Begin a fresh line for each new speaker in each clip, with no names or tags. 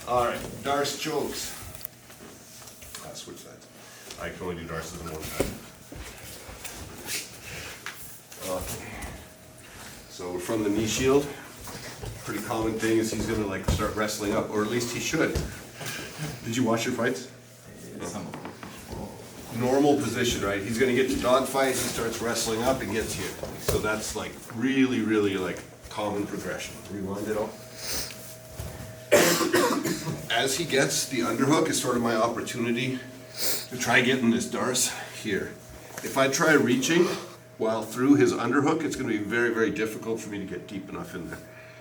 All right, Darce chokes. Switch sides. I can only do Darces on one side. Okay. So from the knee shield, pretty common thing is he's gonna like start wrestling up, or at least he should. Did you watch your fights?
Some
Normal position, right? He's gonna get to dog fights, he starts wrestling up and gets hit. So that's like really, really like common progression. Rewind it all. As he gets the underhook is sort of my opportunity to try getting this Darce here. If I try reaching while through his underhook, it's gonna be very, very difficult for me to get deep enough in there.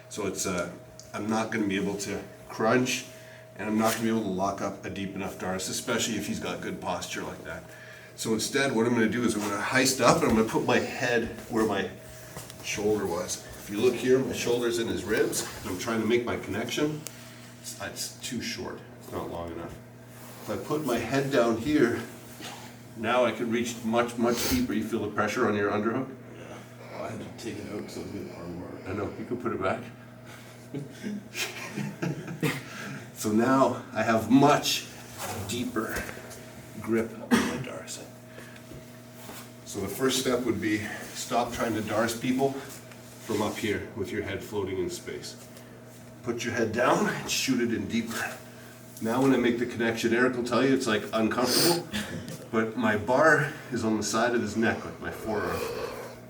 So it's, I'm not gonna be able to crunch, and I'm not gonna be able to lock up a deep enough Darce, especially if he's got good posture like that. So instead, what I'm gonna do is I'm gonna heist up and I'm gonna put my head where my shoulder was. If you look here, my shoulder's in his ribs, and I'm trying to make my connection. It's too short, it's not long enough. If I put my head down here, now I can reach much, much deeper. You feel the pressure on your underhook?
Yeah. Well, I had to take it out because I was getting arm bar.
I know, you can put it back. So now I have much deeper grip on my Darce. So the first step would be stop trying to Darce people from up here with your head floating in space. Put your head down and shoot it in deeper. Now when I make the connection, Eric will tell you it's like uncomfortable, but my bar is on the side of his neck, like my forearm.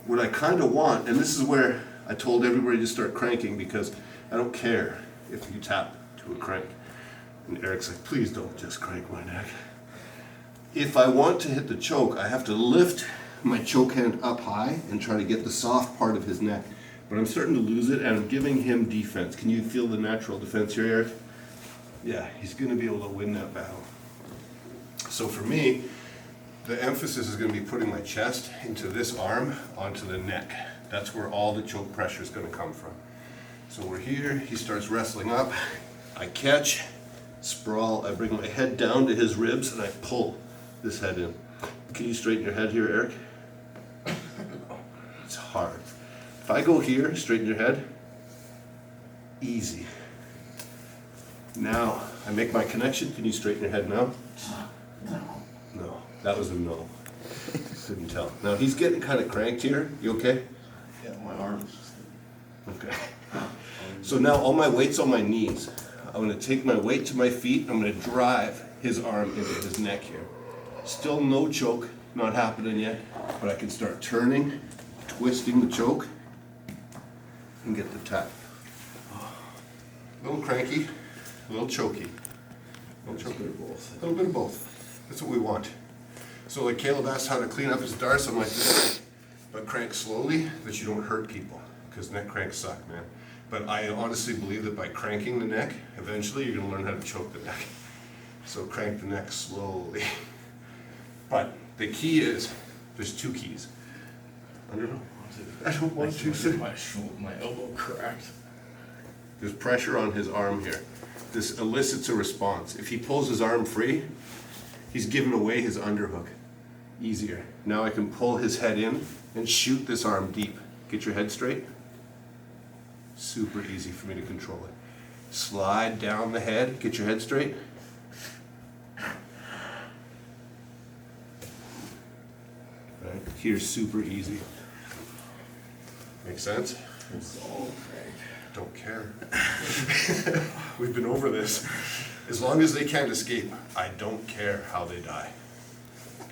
What I kind of want, and this is where I told everybody to start cranking, because I don't care if you tap to a crank. And Eric's like, please don't just crank my neck. If I want to hit the choke, I have to lift my choke hand up high and try to get the soft part of his neck. But I'm starting to lose it, and I'm giving him defense. Can you feel the natural defense here, Eric? Yeah, he's going to be able to win that battle. So for me, the emphasis is going to be putting my chest into this arm onto the neck. That's where all the choke pressure is going to come from. So we're here, he starts wrestling up, I catch, sprawl, I bring my head down to his ribs, and I pull this head in. Can you straighten your head here, Eric? It's hard. If I go here, straighten your head, easy. Now, I make my connection. Can you straighten your head now? No, that was a no. Couldn't tell. Now he's getting kind of cranked here. You okay?
Yeah, my arms.
Okay. So now all my weight's on my knees. I'm gonna take my weight to my feet. I'm gonna drive his arm into his neck here. Still no choke, not happening yet, but I can start turning, twisting the choke, and get the tap. A little cranky, a little choky. A little choky.
Both.
A little bit of both. That's what we want. So like Caleb asked how to clean up his Darce, I'm like this, but crank slowly, that you don't hurt people, because neck cranks suck, man. But I honestly believe that by cranking the neck, eventually you're gonna learn how to choke the neck. So crank the neck slowly. But the key is, there's two keys. Underhook? I don't want to sit.
My elbow cracked.
There's pressure on his arm here. This elicits a response. If he pulls his arm free, he's giving away his underhook. Easier. Now I can pull his head in and shoot this arm deep. Get your head straight. Super easy for me to control it. Slide down the head. Get your head straight. Right. Here's super easy. Make sense?
It's all cracked.
Don't care. We've been over this. As long as they can't escape, I don't care how they die.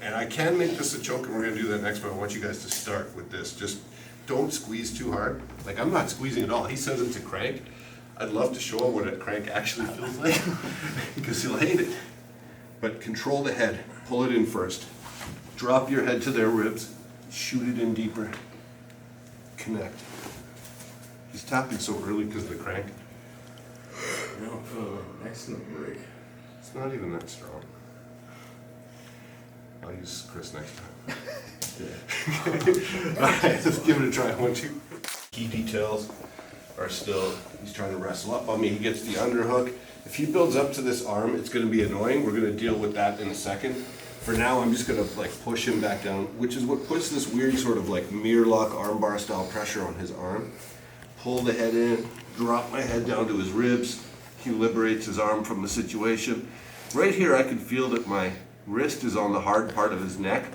And I can make this a choke, and we're going to do that next, but I want you guys to start with this. Just don't squeeze too hard. Like, I'm not squeezing at all. He says it's a crank. I'd love to show him what a crank actually feels like, because he'll hate it. But control the head. Pull it in first. Drop your head to their ribs. Shoot it in deeper. Connect. He's tapping so early because of the crank.
No, next in the break.
It's not even that strong. I'll use Chris next time. Alright, let's give it a try. 1, 2. Key details are still, he's trying to wrestle up on me. He gets the underhook. If he builds up to this arm, it's going to be annoying. We're going to deal with that in a second. For now, I'm just going to like push him back down, which is what puts this weird sort of like mirror lock armbar style pressure on his arm. Pull the head in, drop my head down to his ribs, He liberates his arm from the situation. Right here, I can feel that my wrist is on the hard part of his neck.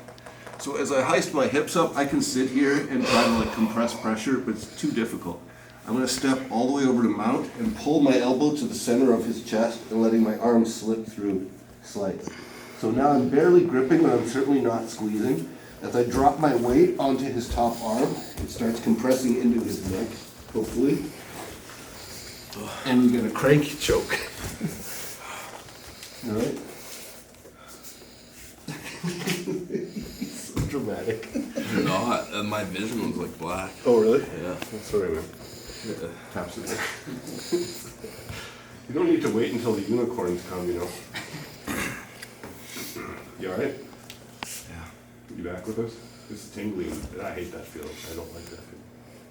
So as I heist my hips up, I can sit here and try to like compress pressure, but it's too difficult. I'm gonna step all the way over to mount and pull my elbow to the center of his chest and letting my arm slip through slightly. So now I'm barely gripping, but I'm certainly not squeezing. As I drop my weight onto his top arm, it starts compressing into his neck, hopefully. And you get a cranky choke. All right. So dramatic.
Not. My vision was like black.
Oh, really?
Yeah.
That's what I meant. Taps it there. You don't need to wait until the unicorns come, you know. You alright?
Yeah.
You back with us? This is tingling. I hate that feeling. I don't like that feeling.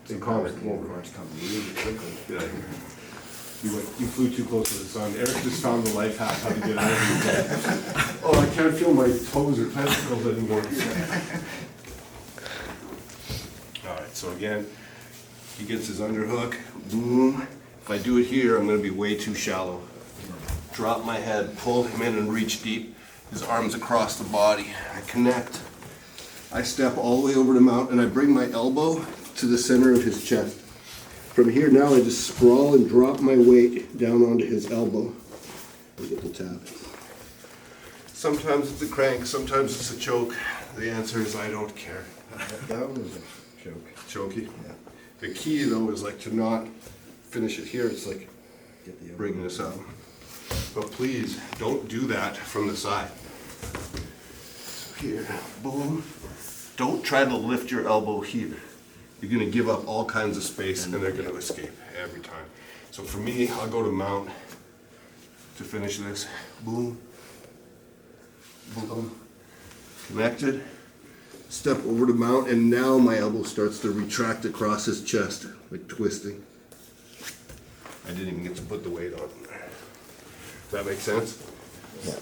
Hey, Connor, come over.
Come really quickly.
Get out of here. You flew too close to the sun. Eric just found the life hack how to get out of here. Oh, I can't feel my toes or testicles anymore. Alright, so again, he gets his underhook. Boom. If I do it here, I'm going to be way too shallow. Drop my head, pull him in and reach deep. His arms across the body. I connect. I step all the way over to mount and I bring my elbow to the center of his chest. From here now I just sprawl and drop my weight down onto his elbow. A little tap. Sometimes it's a crank, sometimes it's a choke. The answer is I don't care.
That one was a joke.
Chokey?
Yeah.
The key though is like to not finish it here. It's like
Get the
bringing this up. But please don't do that from the side. So here, boom. Don't try to lift your elbow here. You're gonna give up all kinds of space and they're gonna escape every time. So for me, I'll go to mount to finish this. Boom, boom, connected. Step over to mount and now my elbow starts to retract across his chest, like twisting. I didn't even get to put the weight on. Does that make sense?
Yeah.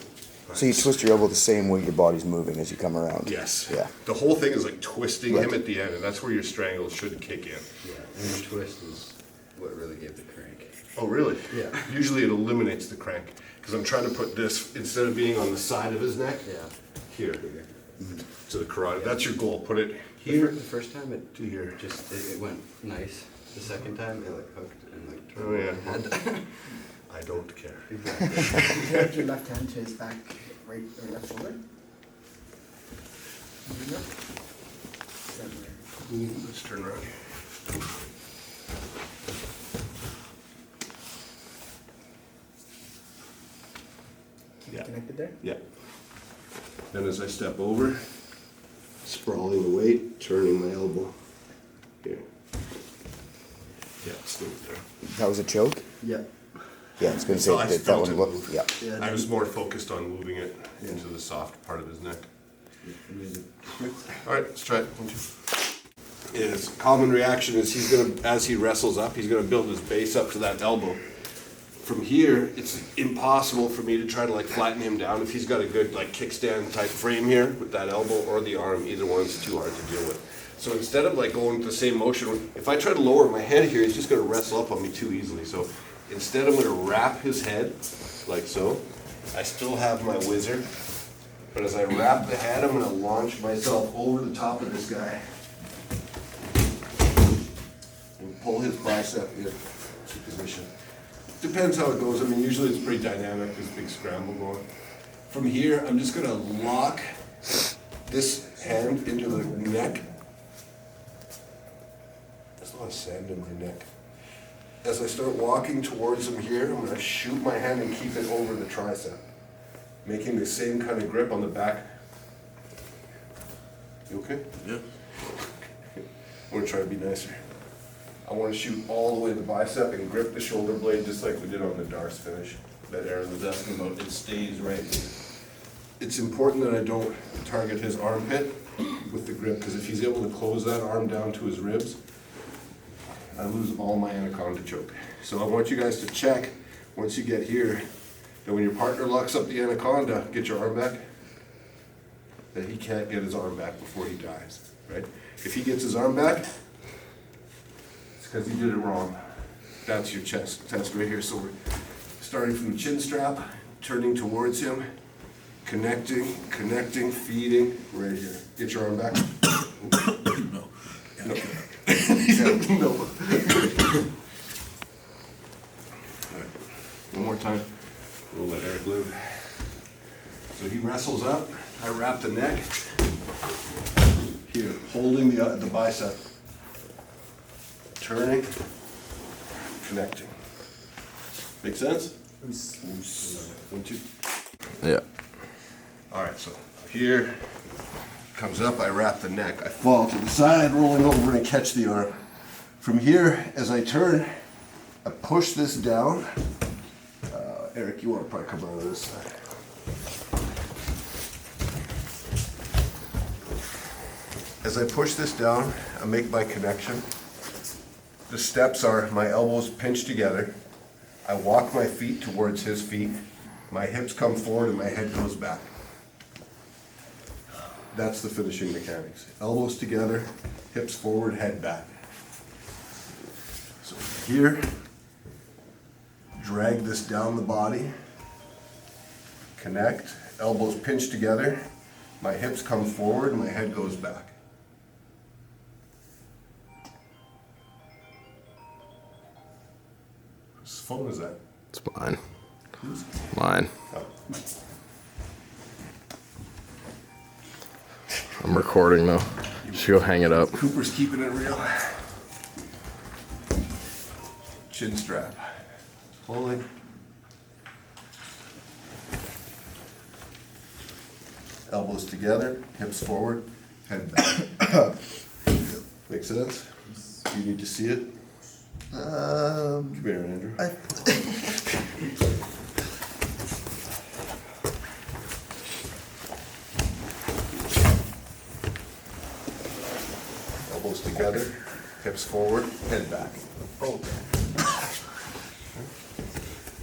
So you twist your elbow the same way your body's moving as you come around.
Yes.
Yeah.
The whole thing is like twisting
Right.
him at the end, and that's where your strangle should kick in.
Yeah, and the twist is what really gave the crank.
Oh, really?
Yeah.
Usually it eliminates the crank, because I'm trying to put this, instead of being on the side of his neck,
Yeah.
here, to the carotid. That's your goal. Put it
Here,
here.
the first time it
To here.
just it went nice. The second time it like hooked and like turned
Oh, yeah.
my head.
I don't care.
Direct your left hand to his back, right or left shoulder.
Let's turn around here. Yeah.
Connected there?
Yeah. Then as I step over, sprawling the weight, turning my elbow. Here. Yeah, stay there.
That was a choke?
Yeah.
Yeah, I was gonna
So
say
I
that
felt
one
it
looked,
move.
yeah.
I was more focused on moving it into the soft part of his neck. All right, let's try it. 1, 2. His common reaction is he's gonna, as he wrestles up, he's gonna build his base up to that elbow. From here, it's impossible for me to try to like flatten him down if he's got a good like kickstand type frame here with that elbow or the arm. Either one's too hard to deal with. So instead of like going with the same motion, if I try to lower my head here, he's just gonna wrestle up on me too easily. So instead, I'm gonna wrap his head like so. I still have my whizzer, but as I wrap the head, I'm gonna launch myself over the top of this guy and pull his bicep into position. Depends how it goes. I mean, usually it's pretty dynamic, this big scramble going. From here, I'm just gonna lock this hand into the neck. There's a lot of sand in my neck. As I start walking towards him here, I'm gonna shoot my hand and keep it over the tricep, making the same kind of grip on the back. You okay?
Yeah.
I'm gonna try to be nicer. I want to shoot all the way to the bicep and grip the shoulder blade just like we did on the Darce finish that Aaron was asking about. It stays right here. It's important that I don't target his armpit with the grip, because if he's able to close that arm down to his ribs, I lose all my anaconda choke. So I want you guys to check once you get here that when your partner locks up the anaconda, get your arm back, that he can't get his arm back before he dies, right? If he gets his arm back, it's because he did it wrong. That's your chest test right here. So we're starting from the chin strap, turning towards him, connecting, feeding, right here. Get your arm back.
No.
No. No. All right. One more time. We'll let Eric live. So he wrestles up. I wrap the neck. Here, holding the bicep. Turning, connecting. Make sense? 1, 2.
Yeah.
All right, so here comes up, I wrap the neck. I fall to the side, rolling over and catch the arm. From here, as I turn, I push this down. Eric, you want to probably come around to this side. As I push this down, I make my connection. The steps are my elbows pinched together. I walk my feet towards his feet. My hips come forward and my head goes back. That's the finishing mechanics. Elbows together, hips forward, head back. So here, drag this down the body, connect, elbows pinch together, my hips come forward, my head goes back. Whose phone is that?
It's mine. Mine.
Oh.
I'm recording though. Should go hang it up.
Cooper's keeping it real. Chin strap. Pulling. Elbows together, hips forward, head back. Make sense? You need to see it? Come here, Andrew. Elbows together, hips forward, head back. Oh.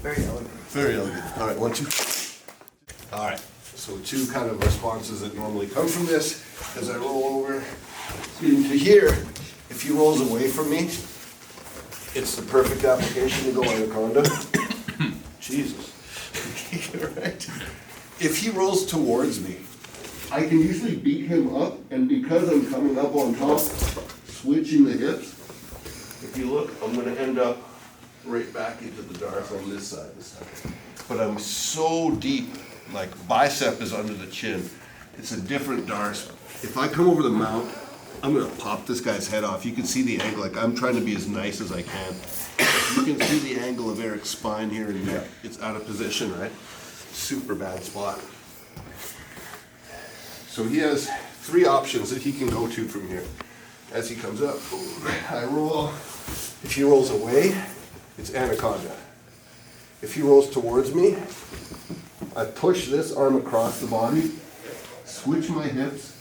Very elegant.
Very elegant. All right, 1, 2. All right, so 2 kind of responses that normally come from this as I roll over into here. If he rolls away from me, it's the perfect application to go Anaconda. Jesus. Right? If he rolls towards me, I can usually beat him up, and because I'm coming up on top, switching the hips, if you look, I'm gonna end up right back into the dart on this side this time. But I'm so deep, like bicep is under the chin. It's a different dart. If I come over the mount, I'm gonna pop this guy's head off. You can see the angle, like I'm trying to be as nice as I can. You can see the angle of Eric's spine here and neck. It's out of position, right? Super bad spot. So he has 3 options that he can go to from here. As he comes up, I roll. If he rolls away, it's Anaconda. If he rolls towards me, I push this arm across the body, switch my hips,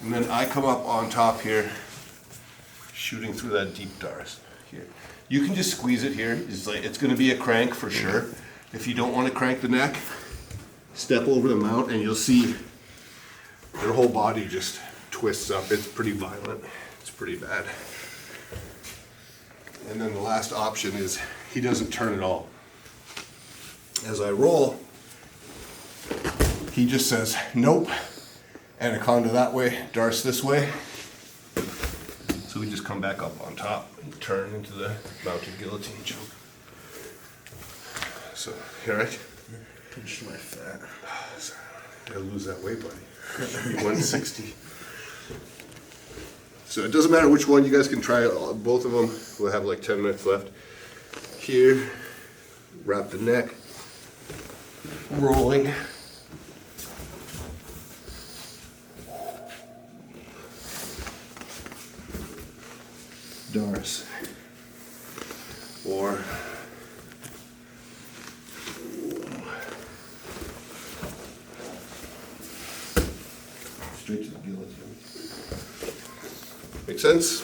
and then I come up on top here, shooting through that deep dars here. You can just squeeze it here. It's going to be a crank for sure. If you don't want to crank the neck, step over the mount and you'll see their whole body just twists up. It's pretty violent. It's pretty bad. And then the last option is he doesn't turn at all. As I roll, he just says, nope, Anaconda that way, darts this way. So we just come back up on top and turn into the mounted guillotine choke. So, you all right?
Pinch my fat.
Gotta lose that weight, buddy. 160. So it doesn't matter which one, you guys can try both of them. We'll have like 10 minutes left. Here, wrap the neck, rolling. Doris. Or straight to the guillotine. Make sense?